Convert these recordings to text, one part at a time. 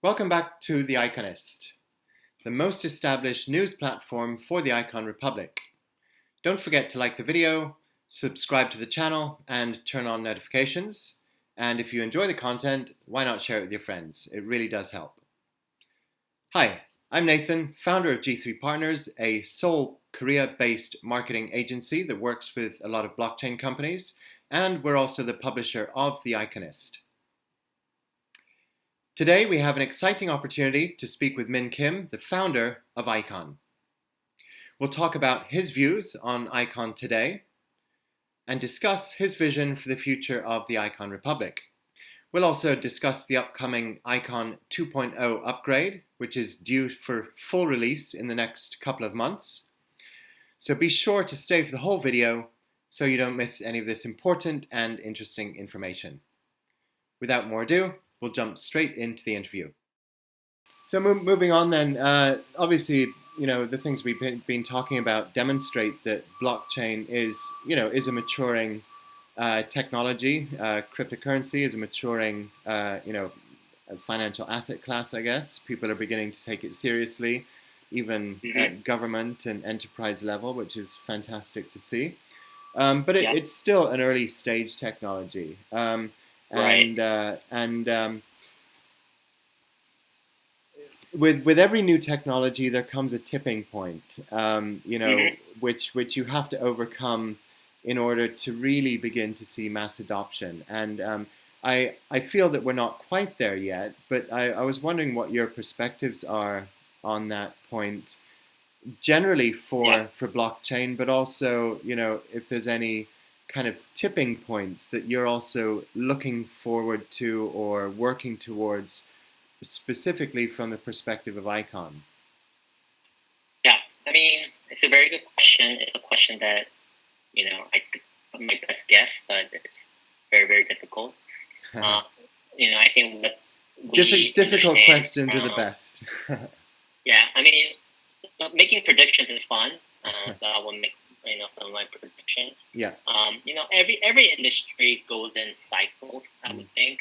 Welcome back to The Iconist, the most established news platform for the Icon Republic. Don't forget to like the video, subscribe to the channel, and turn on notifications. And if you enjoy the content, why not share it with your friends? It really does help. Hi, I'm Nathan, founder of G3 Partners, a Seoul, Korea-based marketing agency that works with a lot of blockchain companies, and we're also the publisher of The Iconist. Today, we have an exciting opportunity to speak with Min Kim, the founder of Icon. We'll talk about his views on Icon today and discuss his vision for the future of the Icon Republic. We'll also discuss the upcoming Icon 2.0 upgrade, which is due for full release in the next couple of months. So be sure to stay for the whole video so you don't miss any of this important and interesting information. Without more ado, we'll jump straight into the interview. So moving on then, obviously, the things we've been talking about demonstrate that blockchain is a maturing technology. Cryptocurrency is a maturing, financial asset class, I guess. People are beginning to take it seriously, even at government and enterprise level, which is fantastic to see. But it's still an early stage technology. With every new technology, there comes a tipping point, which you have to overcome in order to really begin to see mass adoption. And I feel that we're not quite there yet, but I was wondering what your perspectives are on that point, generally for blockchain, but also, if there's any kind of tipping points that you're also looking forward to or working towards, specifically from the perspective of Icon? Yeah, I mean, it's a very good question. It's a question that, I could put my best guess, but it's very, very difficult. I think what difficult questions are the best. Yeah, I mean, making predictions is fun, so I will make some of my predictions. Yeah. Every industry goes in cycles, I would think.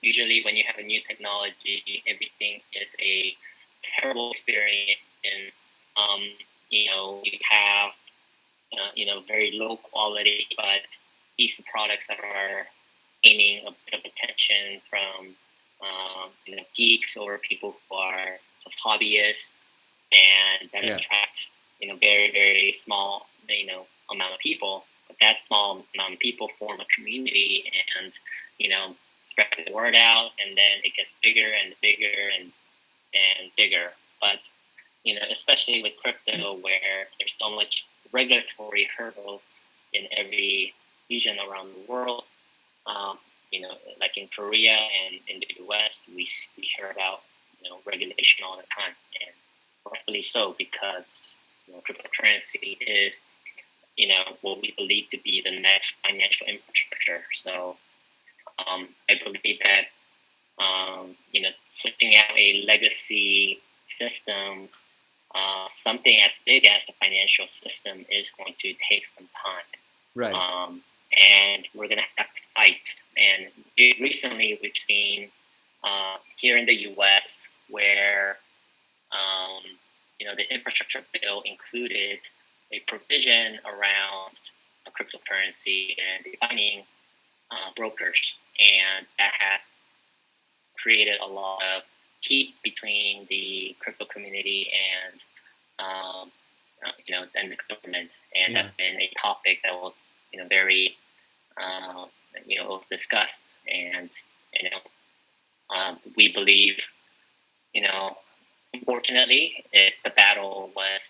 Usually when you have a new technology, everything is a terrible experience. You have, very low quality, but decent products that are aiming a bit of attention from, geeks or people who are just hobbyists, and that attract, very, very small, amount of people. But that small amount of people form a community and, spread the word out, and then it gets bigger and bigger and bigger. But, especially with crypto, where there's so much regulatory hurdles in every region around the world, like in Korea and in the US, we hear about, regulation all the time, and rightfully so, because cryptocurrency is, what we believe to be the next financial infrastructure. So I believe that, switching out a legacy system, something as big as the financial system, is going to take some time. Right. And we're going to have to fight. And recently we've seen here in the U.S. where, the infrastructure bill included a provision around cryptocurrency and defining brokers, and that has created a lot of heat between the crypto community and and the government, and that's been a topic that was very was discussed, and we believe unfortunately the battle was,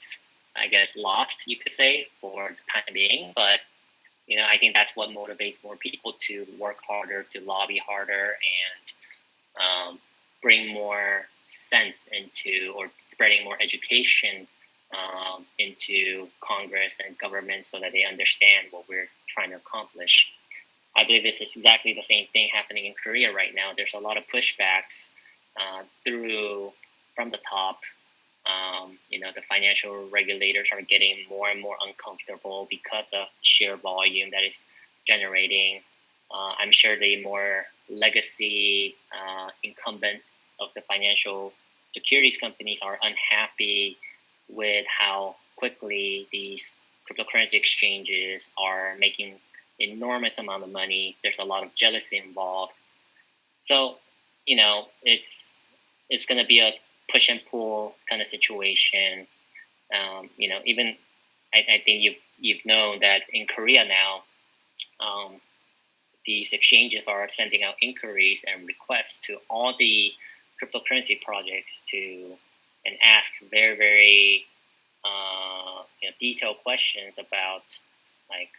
I guess, lost, you could say, for the time being, but I think that's what motivates more people to work harder, to lobby harder, and bring more sense into, or spreading more education into Congress and government, so that they understand what we're trying to accomplish. I believe this is exactly the same thing happening in Korea right now. There's a lot of pushbacks from the top. The financial regulators are getting more and more uncomfortable because of sheer volume that is generating. I'm sure the more legacy incumbents of the financial securities companies are unhappy with how quickly these cryptocurrency exchanges are making enormous amount of money. There's a lot of jealousy involved. So, it's going to be a push and pull kind of situation. Even I think you've known that in Korea now, these exchanges are sending out inquiries and requests to all the cryptocurrency projects and ask very, very detailed questions about, like,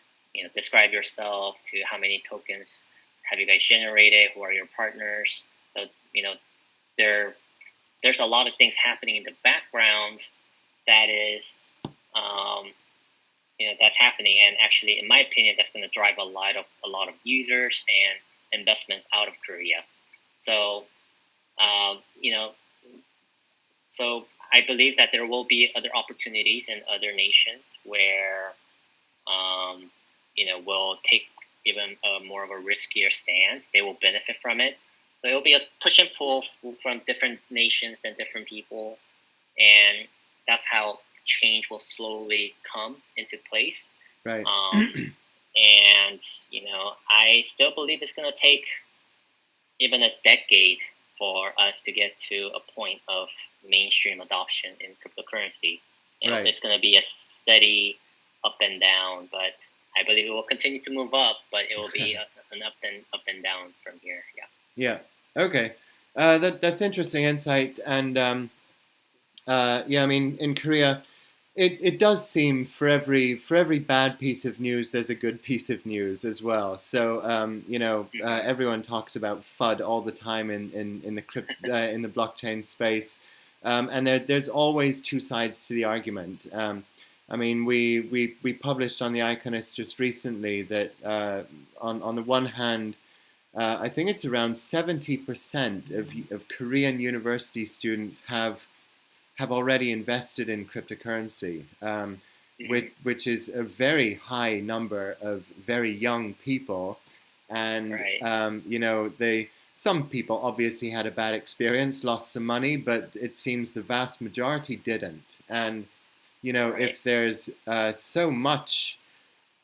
describe yourself, to how many tokens have you guys generated, who are your partners. So there's a lot of things happening in the background that is that's happening, and actually, in my opinion, that's going to drive a lot of users and investments out of Korea. So so I believe that there will be other opportunities in other nations where will take even more of a riskier stance. They will benefit from it. So it will be a push and pull from different nations and different people, and that's how change will slowly come into place. Right. And I still believe it's going to take even a decade for us to get to a point of mainstream adoption in cryptocurrency. Right. It's going to be a steady up and down, but I believe it will continue to move up, but it will be an up and down from here. Yeah. Yeah. Okay. That's interesting insight, and yeah, I mean, in Korea, it does seem for every bad piece of news, there's a good piece of news as well. So everyone talks about FUD all the time in the in the blockchain space, and there's always two sides to the argument. I mean, we published on the Iconist just recently that on the one hand, I think it's around 70% of Korean university students have already invested in cryptocurrency, which is a very high number of very young people, and right. some people obviously had a bad experience, lost some money, but it seems the vast majority didn't. And Right. if there's so much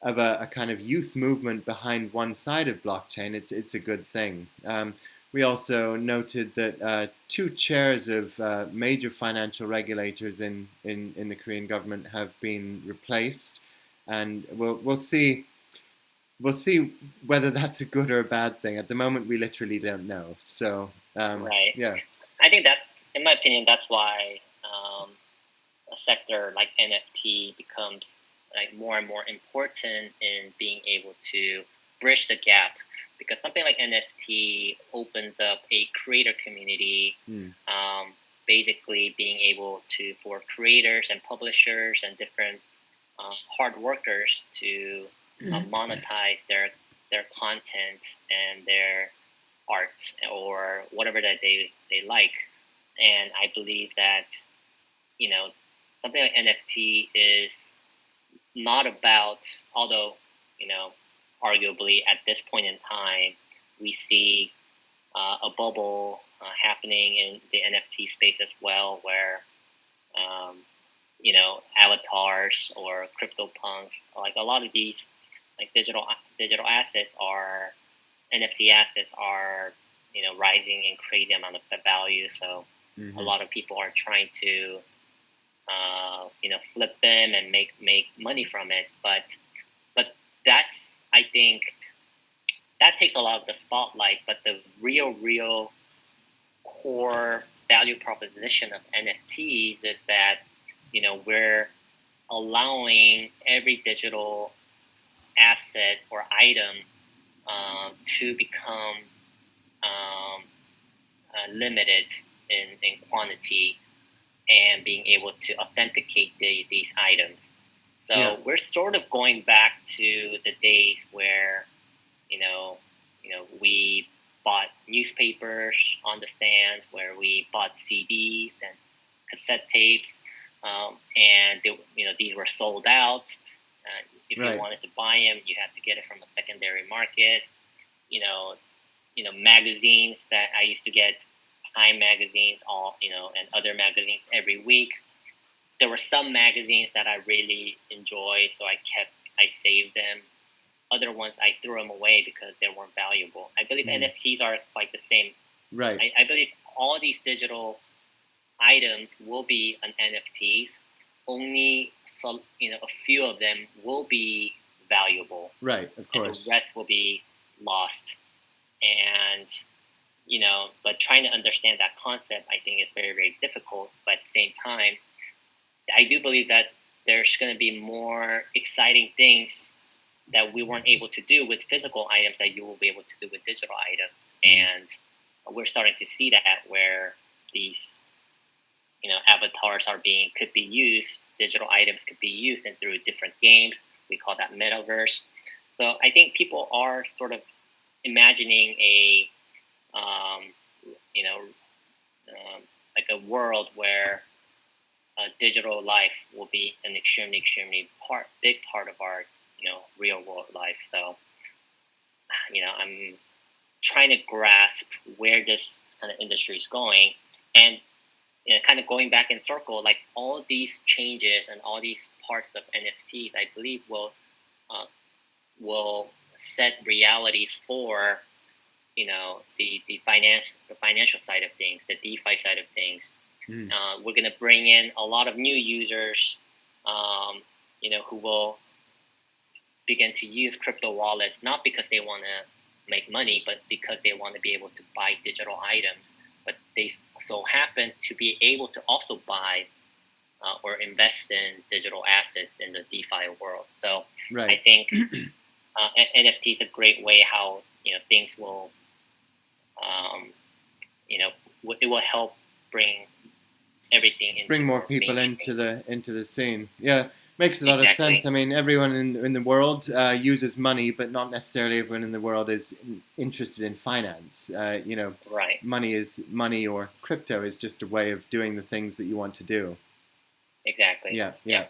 of a kind of youth movement behind one side of blockchain, it's a good thing. We also noted that two chairs of major financial regulators in the Korean government have been replaced, and we'll see whether that's a good or a bad thing. At the moment, we literally don't know. So Right. yeah. I think that's, in my opinion, that's why a sector like NFT becomes like more and more important in being able to bridge the gap, because something like NFT opens up a creator community, basically being able to, for creators and publishers and different hard workers to monetize their content and their art or whatever that they like. And I believe that something like NFT is not about, although arguably at this point in time we see a bubble happening in the NFT space as well, where avatars or CryptoPunks, like a lot of these like digital assets are NFT assets are rising in crazy amount of value. So a lot of people are trying to flip them and make money from it. But that's, I think, that takes a lot of the spotlight. But the real core value proposition of NFTs is that we're allowing every digital asset or item to become limited in quantity, and being able to authenticate these items. So we're sort of going back to the days where we bought newspapers on the stands, where we bought CDs and cassette tapes, and these were sold out. If you wanted to buy them, you had to get it from a secondary market. Magazines that I used to get Time magazines, and other magazines every week. There were some magazines that I really enjoyed, so I saved them. Other ones I threw them away because they weren't valuable. I believe NFTs are like the same. Right. I believe all these digital items will be an NFTs. Only some, a few of them will be valuable. Right, of course. And the rest will be lost. And but trying to understand that concept, I think, is very, very difficult. But at the same time, I do believe that there's going to be more exciting things that we weren't able to do with physical items that you will be able to do with digital items. And we're starting to see that where these, avatars could be used, digital items could be used and through different games. We call that metaverse. So I think people are sort of imagining like a world where digital life will be an extremely, extremely big part of our, real world life. So, I'm trying to grasp where this kind of industry is going, and kind of going back in circle, like all these changes and all these parts of NFTs, I believe will set realities for the financial side of things, the DeFi side of things. We're going to bring in a lot of new users, who will begin to use crypto wallets, not because they want to make money, but because they want to be able to buy digital items. But they so happen to be able to also buy or invest in digital assets in the DeFi world. So right. I think NFT is a great way how things will, it will help bring everything bring more people into the scene. Yeah, makes a lot of sense. I mean, everyone in the world uses money, but not necessarily everyone in the world is interested in finance. Right. Money or crypto is just a way of doing the things that you want to do. Exactly. Yeah.